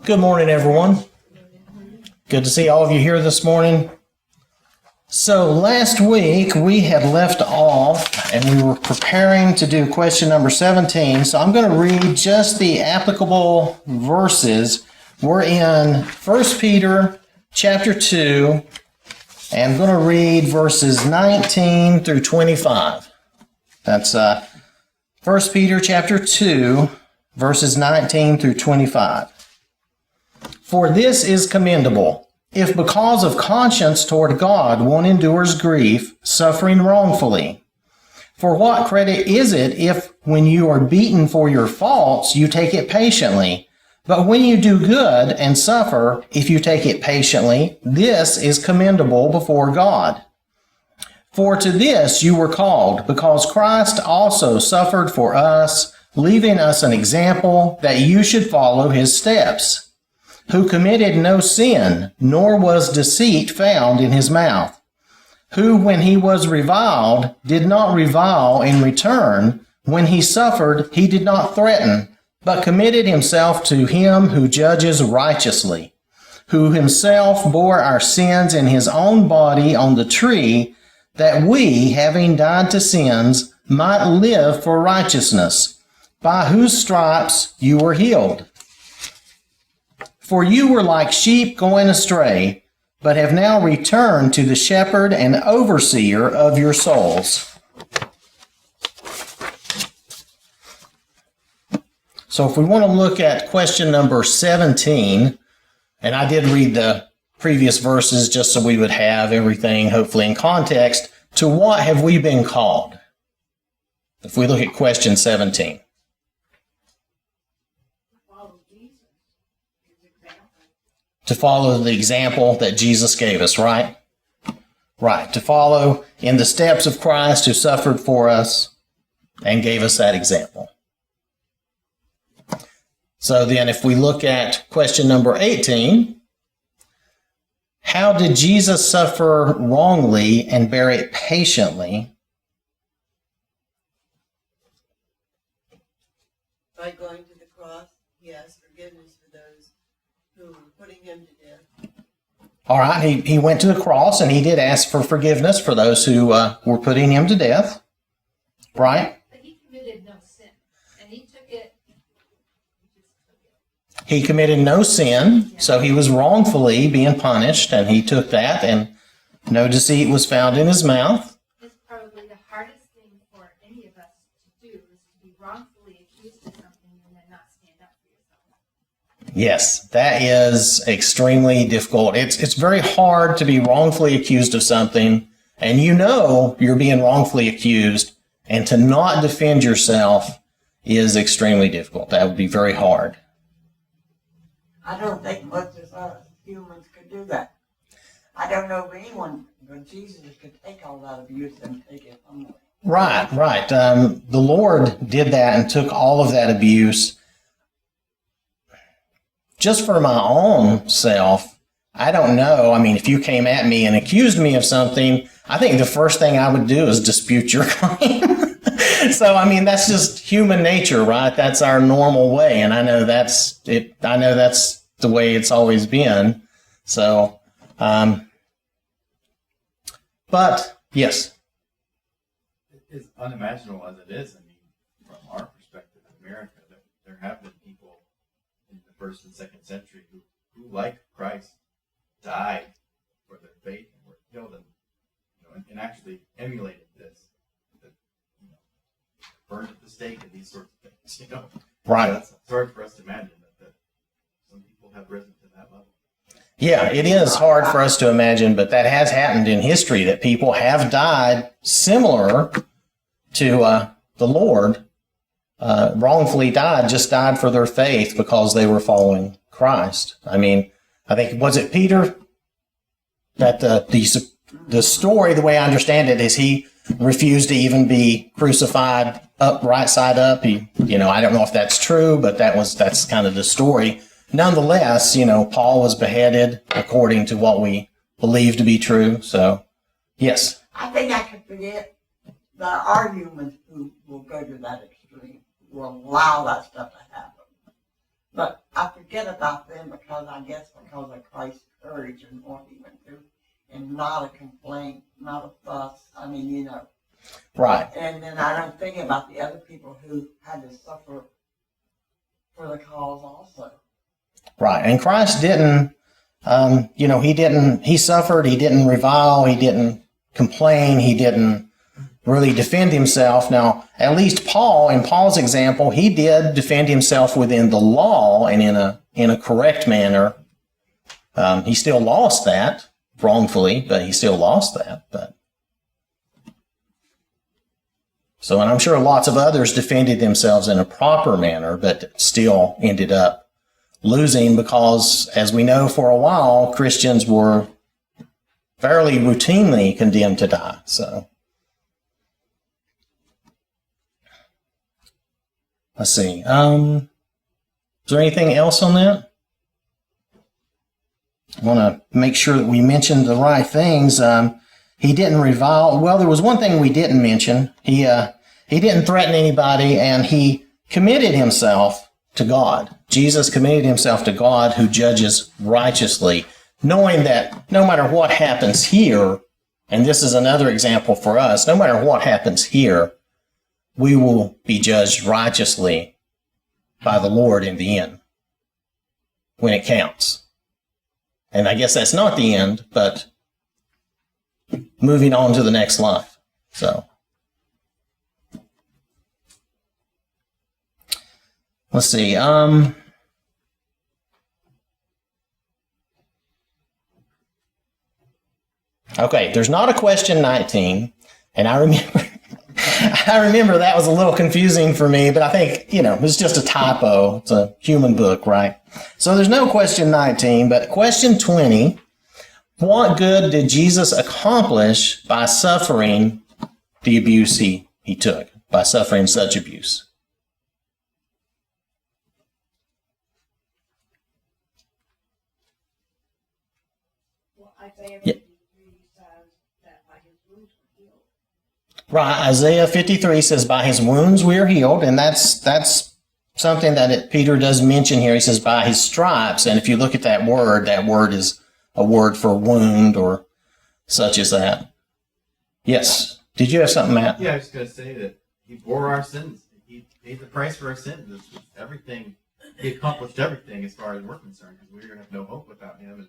Good morning, everyone. Good to see all of you here this morning. So last week we had left off and we were preparing to do question number 17. So I'm going to read just the applicable verses. We're in 1 Peter chapter 2, and I'm going to read verses 19 through 25. That's 1 Peter chapter 2, verses 19 through 25. For this is commendable, if because of conscience toward God one endures grief, suffering wrongfully. For what credit is it if, when you are beaten for your faults, you take it patiently? But when you do good and suffer, if you take it patiently, this is commendable before God. For to this you were called, because Christ also suffered for us, leaving us an example that you should follow his steps, who committed no sin, nor was deceit found in his mouth, who, when he was reviled, did not revile in return, when he suffered, he did not threaten, but committed himself to him who judges righteously, who himself bore our sins in his own body on the tree, that we, having died to sins, might live for righteousness, by whose stripes you were healed. For you were like sheep going astray, but have now returned to the shepherd and overseer of your souls. So if we want to look at question number 17, and I did read the previous verses just so we would have everything hopefully in context, to what have we been called? If we look at question 17. To follow the example that Jesus gave us, right? Right. To follow in the steps of Christ who suffered for us and gave us that example. So then if we look at question number 18, how did Jesus suffer wrongly and bear it patiently? By going to the cross, he asked forgiveness for those who were putting him to death. All right, he went to the cross and he did ask for forgiveness for those who were putting him to death, right? But he committed no sin, and he took it. He committed no sin, so he was wrongfully being punished, and he took that, and no deceit was found in his mouth. It's probably the hardest thing for any of us to do is to be wrongfully accused of something and then not stand up for yourself. Yes, that is extremely difficult. It's very hard to be wrongfully accused of something, and you know you're being wrongfully accused, and to not defend yourself is extremely difficult. That would be very hard. I don't think most of us humans could do that. I don't know of anyone, but Jesus could take all that abuse and take it humbly. Right. The Lord did that and took all of that abuse. Just for my own self, I don't know. I mean, if you came at me and accused me of something, I think the first thing I would do is dispute your claim. So, I mean, that's just human nature, right? That's our normal way. And I know that's it. I know that's the way it's always been. So, but yes. As unimaginable as it is, I mean, from our perspective in America, there have been people in the first and second century who like Christ, died for their faith and were killed and actually emulated this. Burned at the stake and these sorts of things, Right. So it's hard for us to imagine that some people have risen to that level. Yeah, it is hard for us to imagine, but that has happened in history, that people have died similar to the Lord, wrongfully died, just died for their faith because they were following Christ. I mean, I think, was it Peter that the story, the way I understand it, is he refused to even be crucified up, right side up. I don't know if that's true, but that's kind of the story. Nonetheless, Paul was beheaded according to what we believe to be true. So, yes. I think I could forget there are humans who will go to that extreme, will allow that stuff to happen. But I forget about them because of Christ's courage and what he went through, and not a complaint, not a fuss. I mean, you know. Right. And then I don't think about the other people who had to suffer for the cause also. Right. And Christ didn't, he suffered, he didn't revile, he didn't complain, he didn't really defend himself. Now, at least Paul, in Paul's example, he did defend himself within the law and in a correct manner. He still lost that wrongfully, but he still lost that. And I'm sure lots of others defended themselves in a proper manner, but still ended up losing because, as we know, for a while, Christians were fairly routinely condemned to die. So, let's see. Is there anything else on that? I want to make sure that we mentioned the right things. He didn't revile. Well, there was one thing we didn't mention. He didn't threaten anybody, and he committed himself to God. Jesus committed himself to God, who judges righteously, knowing that no matter what happens here, and this is another example for us, no matter what happens here, we will be judged righteously by the Lord in the end, when it counts. And I guess that's not the end, but moving on to the next life. So, let's see. Okay, there's not a question 19, and I remember that was a little confusing for me, but I think, it's just a typo. It's a human book, right? So there's no question 19, but question 20, what good did Jesus accomplish by suffering the abuse he took, by suffering such abuse? Well, Isaiah Yeah. 53 says that by his wounds were healed. Right, Isaiah 53 says, by his wounds we are healed, and that's something that Peter does mention here. He says, by his stripes, and if you look at that word is a word for wound or such as that. Yes. Did you have something, Matt? Yeah, I was going to say that he bore our sins. He paid the price for our sins. It's everything. He accomplished everything as far as we're concerned, because we're going to have no hope without him.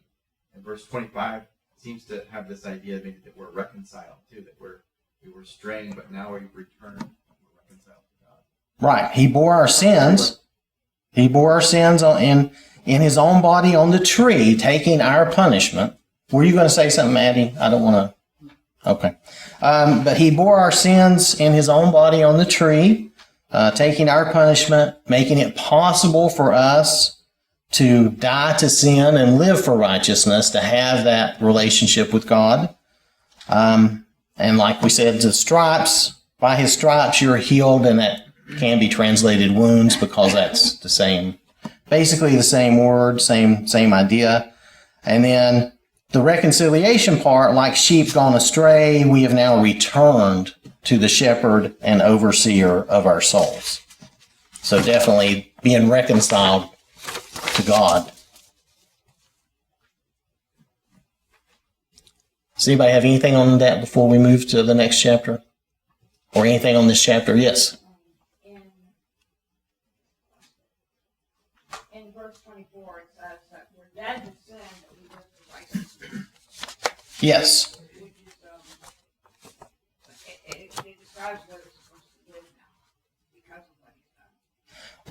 And verse 25 seems to have this idea maybe that we're reconciled too, that we were straying, but now we've returned. We're reconciled to God. Right. He bore our sins. He bore our sins in his own body on the tree, taking our punishment. Were you going to say something, Maddie? I don't want to. Okay. But he bore our sins in his own body on the tree, taking our punishment, making it possible for us to die to sin and live for righteousness, to have that relationship with God. And like we said, the stripes, by his stripes you're healed, and that can be translated wounds because that's the same, basically the same word, same idea. And then the reconciliation part, like sheep gone astray, we have now returned to the shepherd and overseer of our souls. So definitely being reconciled to God. Does anybody have anything on that before we move to the next chapter? Or anything on this chapter? Yes. In verse 24, it says that we're dead to sin, that we live for righteousness. Yes. Which is, it describes what it's supposed to live now because of what he's done.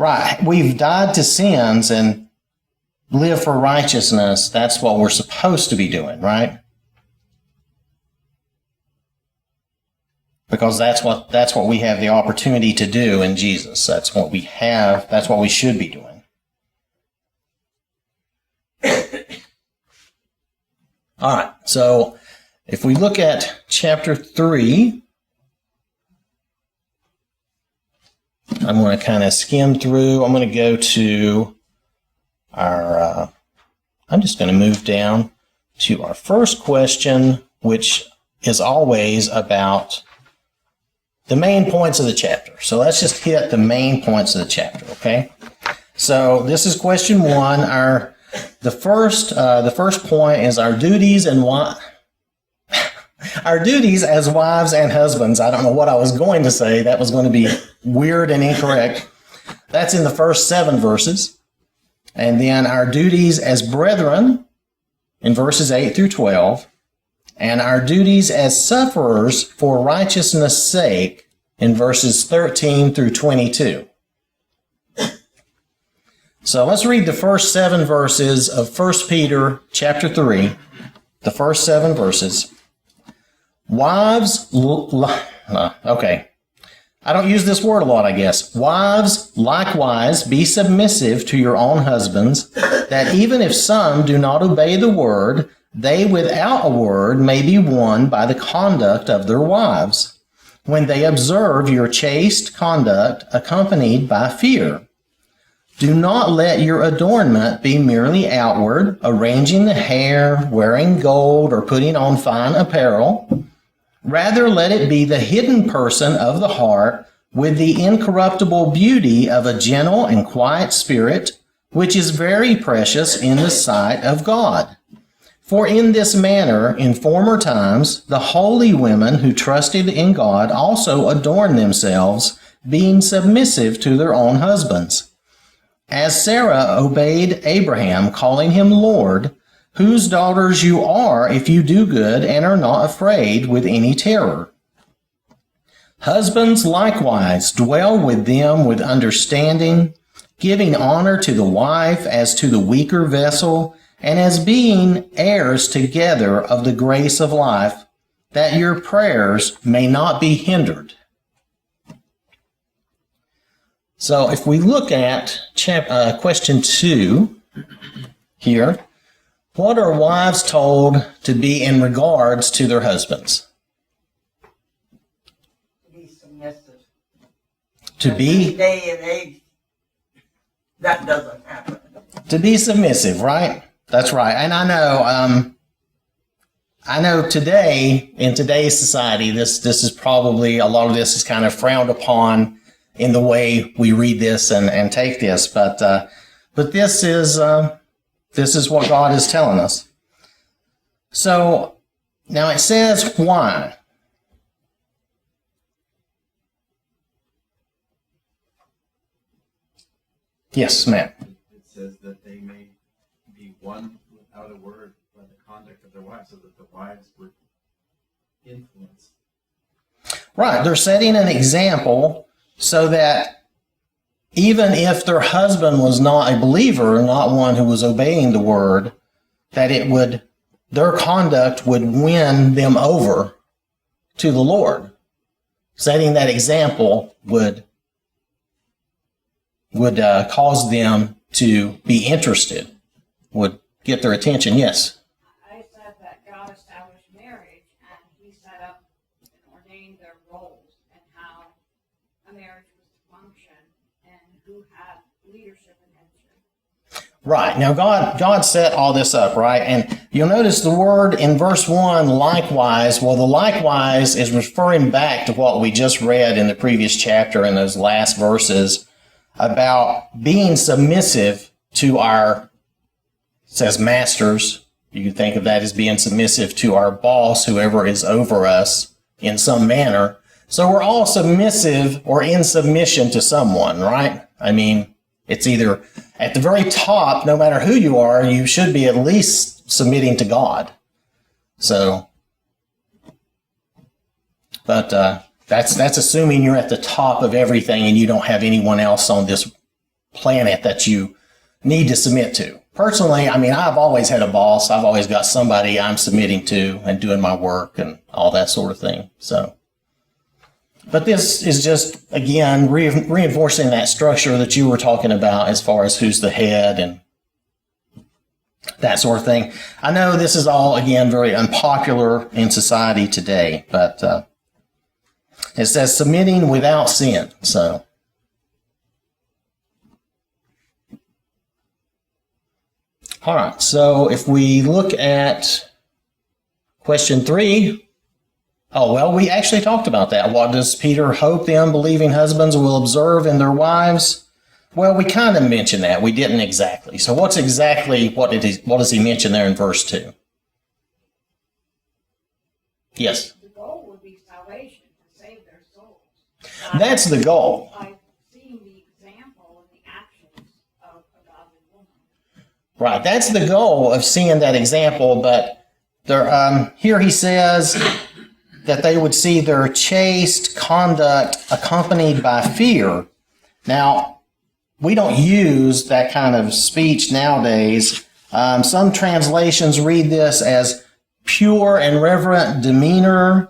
Right. We've died to sins and live for righteousness. That's what we're supposed to be doing, right? Because that's what we have the opportunity to do in Jesus. That's what we have. That's what we should be doing. All right. So if we look at chapter 3, I'm going to kind of skim through. I'm going to go to our, I'm just going to move down to our first question, which is always about the main points of the chapter. So let's just hit the main points of the chapter, okay? So this is question 1. The first point is our duties and our duties as wives and husbands. I don't know what I was going to say. That was going to be weird and incorrect. That's in the first 7 verses. And then our duties as brethren in verses 8 through 12. And our duties as sufferers for righteousness' sake in verses 13 through 22. So let's read the first 7 verses of 1 Peter chapter 3. The first 7 verses. Wives, okay. I don't use this word a lot, I guess. Wives, likewise, be submissive to your own husbands, that even if some do not obey the word, they without a word may be won by the conduct of their wives, when they observe your chaste conduct accompanied by fear. Do not let your adornment be merely outward, arranging the hair, wearing gold, or putting on fine apparel. Rather, let it be the hidden person of the heart with the incorruptible beauty of a gentle and quiet spirit, which is very precious in the sight of God. For in this manner, in former times, the holy women who trusted in God also adorned themselves, being submissive to their own husbands. As Sarah obeyed Abraham, calling him Lord, whose daughters you are if you do good and are not afraid with any terror. Husbands likewise dwell with them with understanding, giving honor to the wife as to the weaker vessel, and as being heirs together of the grace of life, that your prayers may not be hindered. So if we look at question 2 here, what are wives told to be in regards to their husbands? To be submissive. To be Day and age, that doesn't happen. To be submissive, right? That's right. And I know today, in today's society, this is probably, a lot of this is kind of frowned upon in the way we read this and take this, but this is what God is telling us. So now it says why. Yes, Matt. It says that they may be won without a word by the conduct of their wives, so that the wives would influence. Right. They're setting an example so that even if their husband was not a believer, not one who was obeying the word, that their conduct would win them over to the Lord. Setting that example would cause them to be interested, would get their attention. Yes. I said that God established marriage and he set up and ordained their roles and how a marriage was to function and who had leadership in ministry. Right. Now God set all this up, right? And you'll notice the word in verse 1, likewise. Well, the likewise is referring back to what we just read in the previous chapter in those last verses about being submissive to our, says masters. You can think of that as being submissive to our boss, whoever is over us in some manner. So we're all submissive or in submission to someone, right? I mean, it's either at the very top, no matter who you are, you should be at least submitting to God. So, but that's assuming you're at the top of everything and you don't have anyone else on this planet that you need to submit to. Personally, I mean, I've always had a boss. I've always got somebody I'm submitting to and doing my work and all that sort of thing. So, but this is just, again, reinforcing that structure that you were talking about as far as who's the head and that sort of thing. I know this is all, again, very unpopular in society today, but it says submitting without sin. So, all right. So if we look at question 3, oh, well, we actually talked about that. What does Peter hope the unbelieving husbands will observe in their wives? Well, we kind of mentioned that. We didn't exactly. So what does he mention there in verse 2? Yes. The goal would be salvation, to save their souls. That's the goal. By seeing the example and the actions of a godly woman. Right. That's the goal of seeing that example. But there, here he says that they would see their chaste conduct accompanied by fear. Now, we don't use that kind of speech nowadays. Some translations read this as pure and reverent demeanor,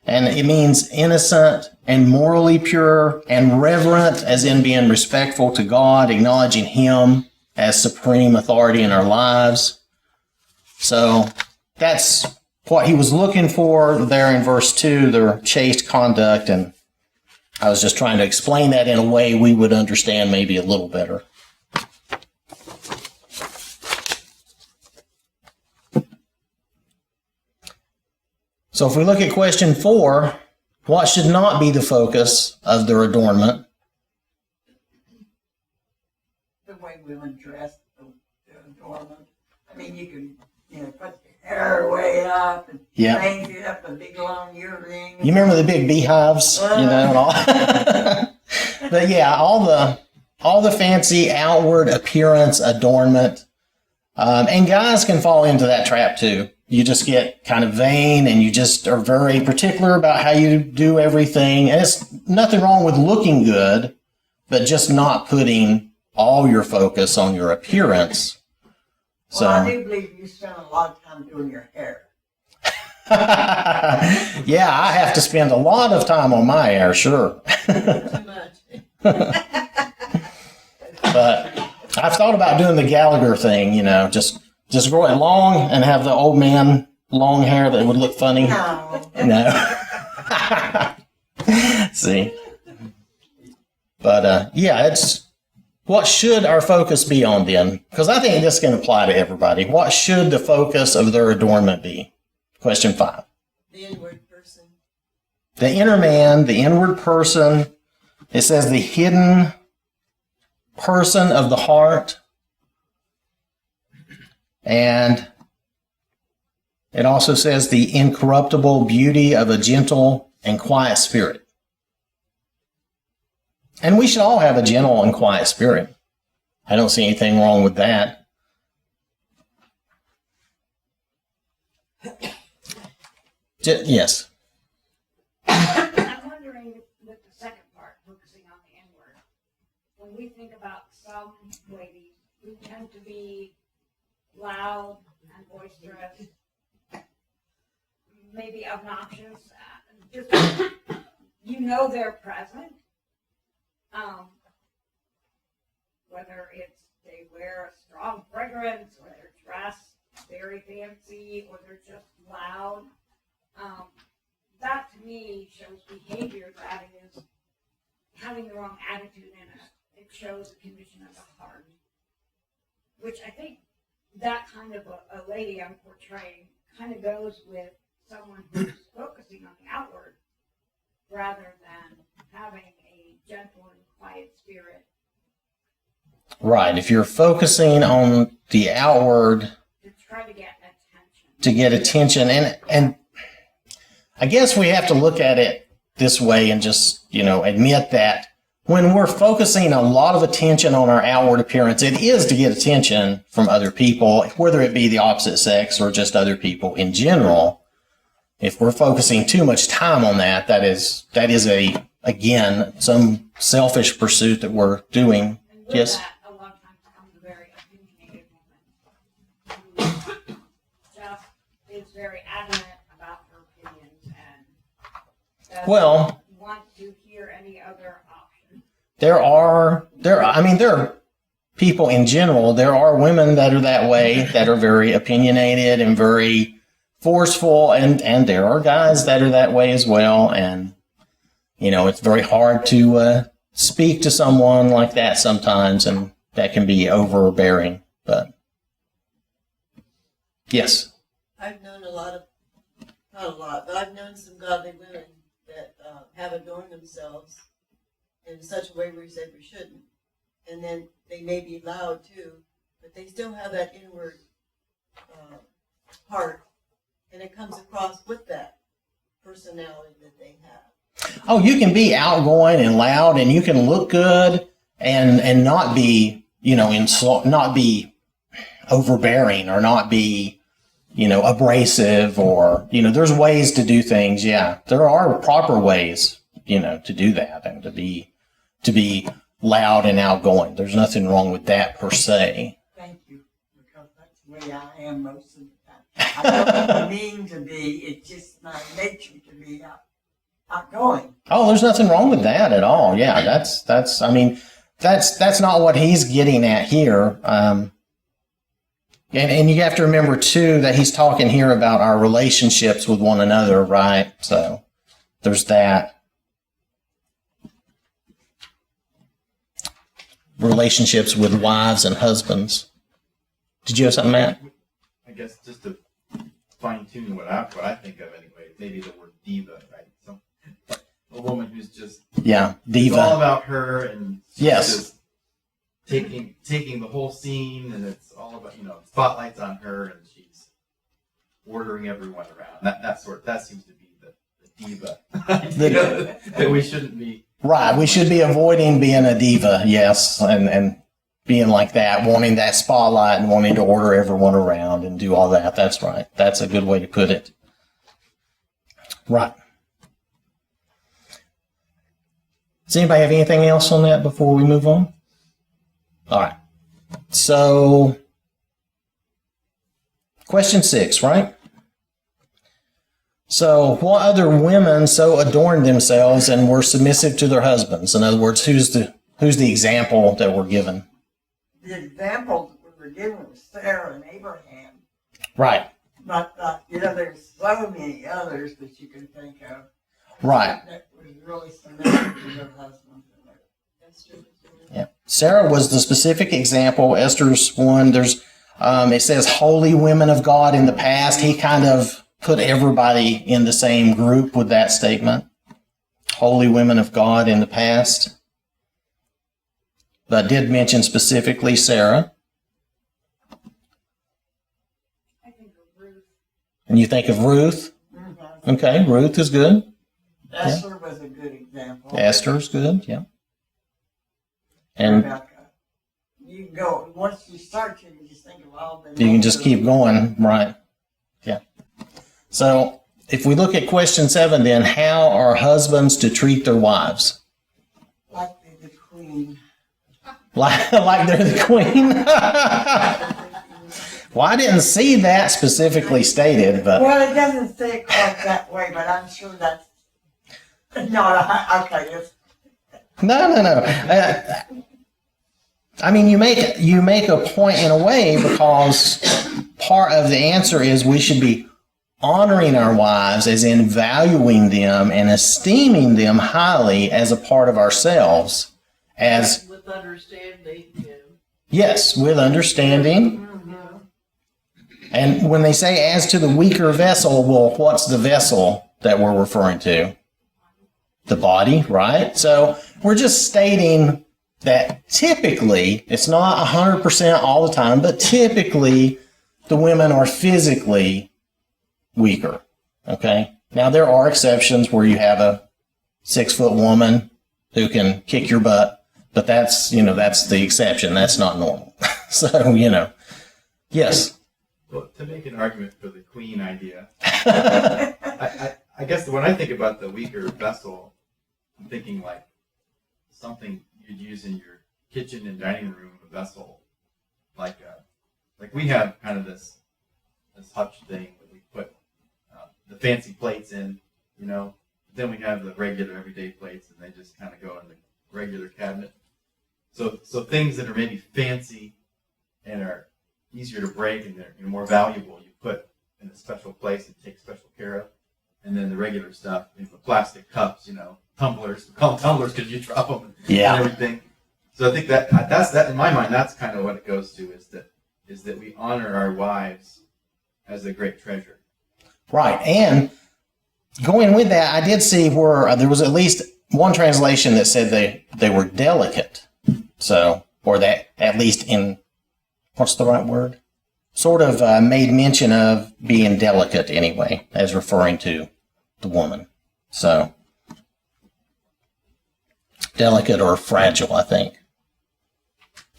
and it means innocent and morally pure, and reverent as in being respectful to God, acknowledging Him as supreme authority in our lives. So that's what he was looking for there in verse 2, their chaste conduct, and I was just trying to explain that in a way we would understand maybe a little better. So if we look at question 4, what should not be the focus of their adornment? The way women dress, the adornment. I mean, you can, put your hair way up and Yeah. change it up, a big long earring. You remember the big beehives, and all. But yeah, all the fancy outward appearance, adornment, and guys can fall into that trap too. You just get kind of vain, and you just are very particular about how you do everything. And it's nothing wrong with looking good, but just not putting all your focus on your appearance. Well, I do believe you spend a lot of time doing your hair. Yeah, I have to spend a lot of time on my hair, sure. Too much. But I've thought about doing the Gallagher thing, just grow it long and have the old man long hair that would look funny. No. No. See. But yeah, it's what should our focus be on then? Because I think this can apply to everybody. What should the focus of their adornment be? Question 5. The inward person. The inner man, the inward person. It says the hidden person of the heart. And it also says the incorruptible beauty of a gentle and quiet spirit. And we should all have a gentle and quiet spirit. I don't see anything wrong with that. Yes. I'm wondering with the second part, focusing on the inward. When we think about some ladies who tend to be loud and boisterous, maybe obnoxious, just they're present. Whether it's they wear a strong fragrance or they're dressed very fancy or they're just loud. That to me shows behavior that is having the wrong attitude in it. It shows the condition of the heart, which I think that kind of a lady I'm portraying kind of goes with someone who's focusing on the outward rather than having a gentle and quiet spirit. Right. If you're focusing on the outward To try to get attention. to get attention, and I guess we have to look at it this way and just, admit that when we're focusing a lot of attention on our outward appearance, it is to get attention from other people, whether it be the opposite sex or just other people in general. If we're focusing too much time on that, that is again, some selfish pursuit that we're doing. And with Yes. that, a lot of times comes a very opinionated woman who just is very adamant about her opinions and doesn't want to hear any other option. There are people in general, there are women that are that way, that are very opinionated and very forceful, and there are guys that are that way as well. And, it's very hard to speak to someone like that sometimes, and that can be overbearing. But, yes. I've known not a lot, but I've known some godly women that have adorned themselves in such a way where you say we shouldn't. and then they may be loud too, but they still have that inward heart, and it comes across with that personality that they have. Oh, you can be outgoing and loud, and you can look good, and not be, not be overbearing, or not be, abrasive, or, there's ways to do things. Yeah, there are proper ways, to do that, and to be loud and outgoing. There's nothing wrong with that per se. Thank you, because that's the way I am most of the time. I don't mean to be, it's just my nature to be outgoing. Oh, there's nothing wrong with that at all. Yeah, that's not what he's getting at here. And you have to remember too that he's talking here about our relationships with one another, right? So there's that. Relationships with wives and husbands. Did you have something, Matt? I guess just to fine tune what I think of anyway, maybe the word diva, right? So a woman who's just diva. It's all about her, and she's yes, just taking the whole scene, and it's all about spotlights on her, and she's ordering everyone around. That seems to be the diva that we shouldn't be. Right, we should be avoiding being a diva, yes, and being like that, wanting that spotlight and wanting to order everyone around and do all that. That's right. That's a good way to put it. Right. Does anybody have anything else on that before we move on? All right. So, question 6, right? So, what other women so adorned themselves and were submissive to their husbands? In other words, who's the example that we're given? The examples we were given was Sarah and Abraham. Right. But, there's so many others that you can think of. Right. That was really submissive to their husbands. Yeah. Sarah was the specific example. Esther's one. There's, it says holy women of God in the past. He kind of put everybody in the same group with that statement. Holy women of God in the past. But did mention specifically Sarah. I think of Ruth. And you think of Ruth? Mm-hmm. Okay, Ruth is good. Esther was a good example. Esther's good, yeah. And Rebecca. You go, once you start to, you just think of all the... you can just keep going, right? Yeah. So, if we look at question 7 then, how are husbands to treat their wives? Like they're the queen. Like they're the queen? Well, I didn't see that specifically stated, but... Well, it doesn't say it quite that way, but I'm sure that's... No, okay, it's... No. I mean, you make a point in a way, because part of the answer is we should be honoring our wives, as in valuing them and esteeming them highly as a part of ourselves. As with understanding. yes, with understanding. And when they say as to the weaker vessel, well, what's the vessel that we're referring to? The body, right? So we're just stating that typically, it's not 100% all the time, but typically the women are physically weaker, okay? Now, there are exceptions where you have a 6-foot woman who can kick your butt, but that's the exception. That's not normal. So, yes. Well, to make an argument for the queen idea, I guess when I think about the weaker vessel, I'm thinking like something you'd use in your kitchen and dining room, a vessel, like we have kind of this hutch thing that we put the fancy plates in, Then we have the regular everyday plates, and they just kind of go in the regular cabinet. So things that are maybe fancy and are easier to break and they're more valuable, you put in a special place and take special care of. And then the regular stuff, the plastic cups, tumblers. We call them tumblers because you drop them and everything. So I think that's in my mind. That's kind of what it goes to is that we honor our wives as a great treasure. Right, and going with that, I did see where there was at least one translation that said they were delicate. So or that at least in, what's the right word? Sort of made mention of being delicate anyway, as referring to the woman. So, delicate or fragile, I think.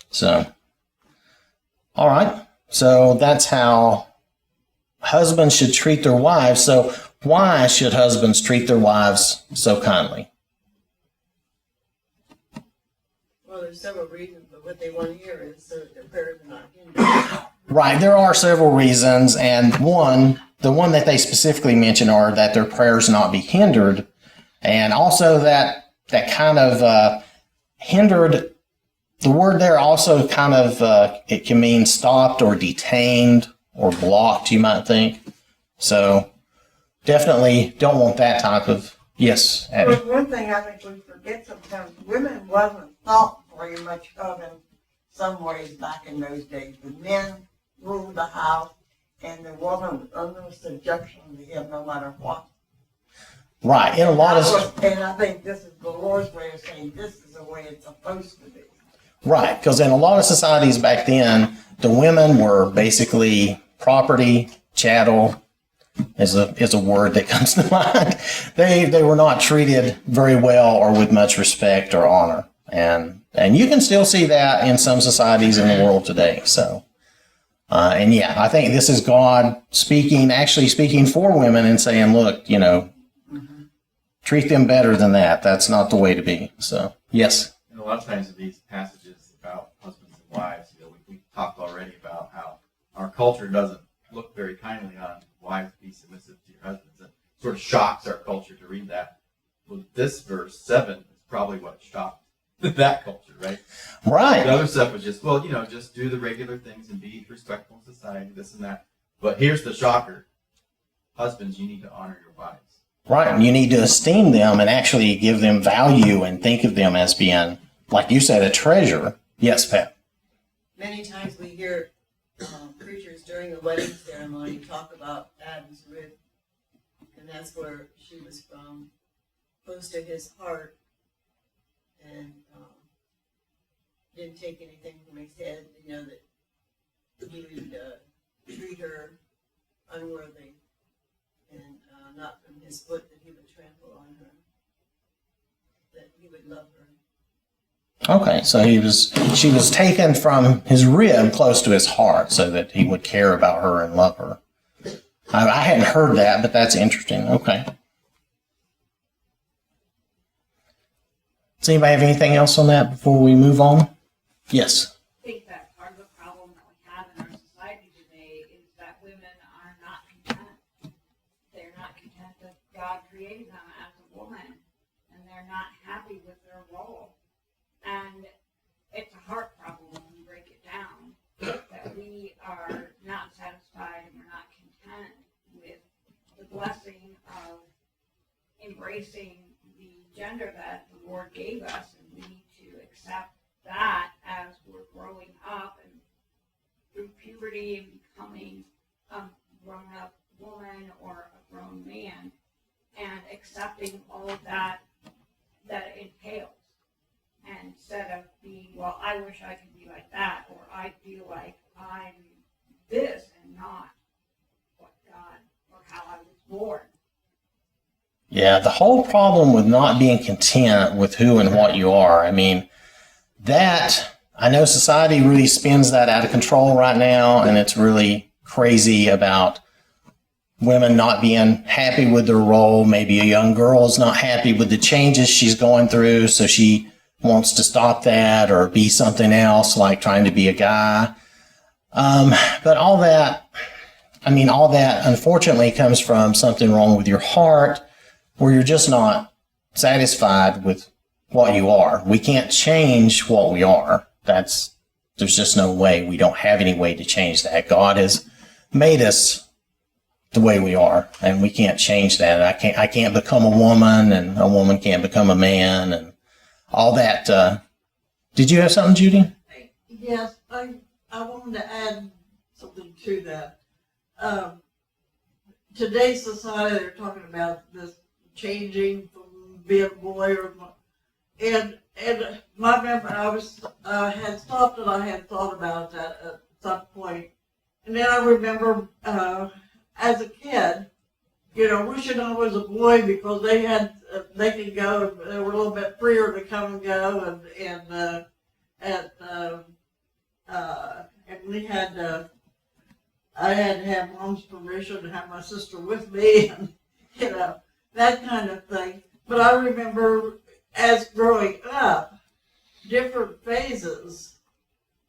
So, all right. So that's how husbands should treat their wives. So why should husbands treat their wives so kindly? Well, there's several reasons, but what they want to hear is so that their prayers are not hindered. Right. There are several reasons. And the one that they specifically mention are that their prayers not be hindered. And also that kind of hindered, the word there also kind of, it can mean stopped or detained or blocked, you might think. So definitely don't want that type of, yes, Abby. But one thing I think we forget sometimes, women wasn't thought very much of in some ways back in those days. The men ruled the house, and there wasn't under subjection to him no matter what. Right. In a lot of, And I think this is the Lord's way of saying this is the way it's supposed to be. right. Because in a lot of societies back then, the women were basically property, chattel, is a word that comes to mind. They were not treated very well or with much respect or honor. And you can still see that in some societies in the world today. So, and yeah, I think this is God actually speaking for women and saying, look, treat them better than that. That's not the way to be. So, yes. And a lot of times in these passages about husbands and wives, we talked already about how our culture doesn't look very kindly on wives be submissive to your husbands. It sort of shocks our culture to read that. Well, this verse 7 is probably what shocked that culture, right? Right. The other stuff was just, just do the regular things and be respectful in society, this and that. But here's the shocker. Husbands, you need to honor your wives. Right. And you need to esteem them and actually give them value and think of them as being, like you said, a treasure. Yes, Pat. Many times we hear preachers during a wedding ceremony talk about Adam's rib, and that's where she was from, close to his heart, and didn't take anything from his head, that he would treat her unworthy, and not from his foot that he would trample on her, that he would love her. Okay, so she was taken from his rib close to his heart so that he would care about her and love her. I hadn't heard that, but that's interesting. Okay. Does anybody have anything else on that before we move on? Yes. I think that part of the problem that we have in our society today is that women are not content. They're not content that God created them as a woman, and they're not happy with their role. And it's a heart problem when we break it down, that we are not satisfied and we're not content with the blessing of embracing the gender that the Lord gave us, and we need to accept that as we're growing up and through puberty and becoming a grown-up woman or a grown man, and accepting all of that it entails. And instead of being, well, I wish I could be like that, or I feel like I'm this and not what God or how I was born. Yeah, the whole problem with not being content with who and what you are, I mean, I know society really spins that out of control right now, and it's really crazy about women not being happy with their role. Maybe a young girl is not happy with the changes she's going through, so she wants to stop that or be something else, like trying to be a guy. But all that unfortunately comes from something wrong with your heart, where you're just not satisfied with what you are. We can't change what we are. There's just no way. We don't have any way to change that. God has made us the way we are, and we can't change that. I can't become a woman, and a woman can't become a man, and all that. Did you have something, Judy? Yes, I wanted to add something to that. Today's society, they're talking about this changing from being a boy and and my memory, had stopped and I had thought about that at some point. And then I remember, as a kid, wishing I was a boy because they could go, they were a little bit freer to come and go, and we had, I had to have mom's permission to have my sister with me, and, that kind of thing. But I remember, as growing up, different phases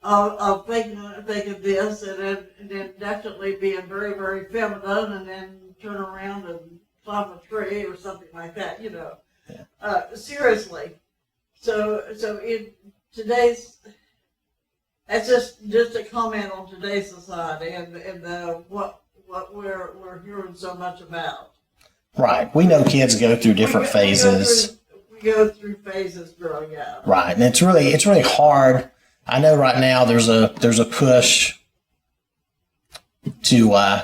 of thinking this, and then definitely being very, very feminine, and then turn around and climb a tree or something like that, Yeah. Seriously. So in today's, that's just a comment on today's society and what we're hearing so much about. Right. We know kids go through different phases. We go through phases growing up. Right. And it's really hard. I know right now there's a push to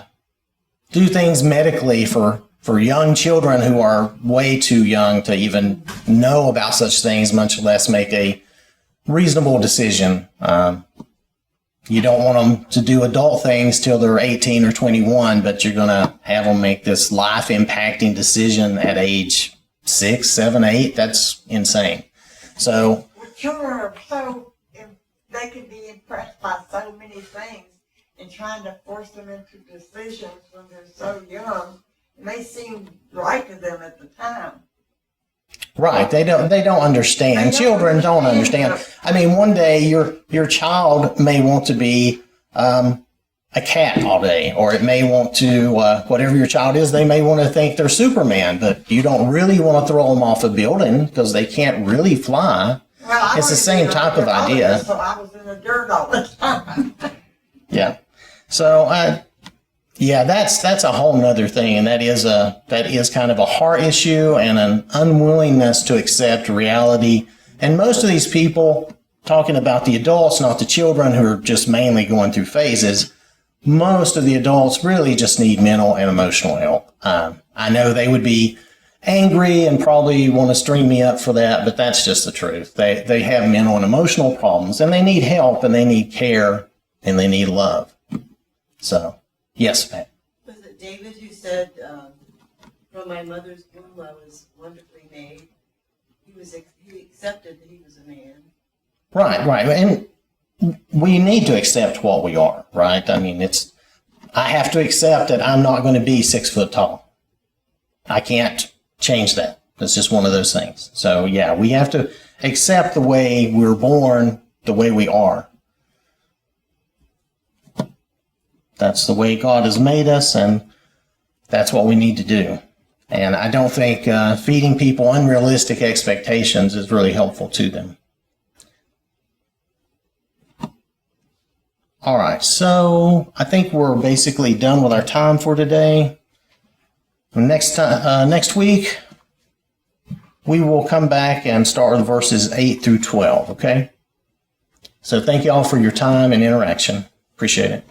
do things medically for young children who are way too young to even know about such things, much less make a reasonable decision. You don't want them to do adult things till they're 18 or 21, but you're going to have them make this life-impacting decision at age 6, 7, 8. That's insane. So, Well, children are they can be impressed by so many things, and trying to force them into decisions when they're so young, it may seem right to them at the time. right, they don't understand. Children don't understand. I mean, one day your child may want to be a cat all day, or it may want to, whatever your child is, they may want to think they're Superman, but you don't really want to throw them off a building because they can't really fly. Well, It's the same type of idea. So I was in the dirt all the time. Yeah. So, that's a whole nother thing, and that is kind of a heart issue and an unwillingness to accept reality. And most of these people, talking about the adults, not the children who are just mainly going through phases, most of the adults really just need mental and emotional help. I know they would be angry and probably want to string me up for that, but that's just the truth. They have mental and emotional problems, and they need help, and they need care, and they need love. So, yes, Pat. Was it David who said, from my mother's womb I was wonderfully made? He accepted that he was a man. Right. And we need to accept what we are, right? I mean, I have to accept that I'm not going to be 6 foot tall. I can't change that. It's just one of those things. So, yeah, we have to accept the way we're born, the way we are. That's the way God has made us, and that's what we need to do. And I don't think feeding people unrealistic expectations is really helpful to them. All right, so I think we're basically done with our time for today. Next week, we will come back and start with verses 8 through 12, okay? So thank you all for your time and interaction. Appreciate it.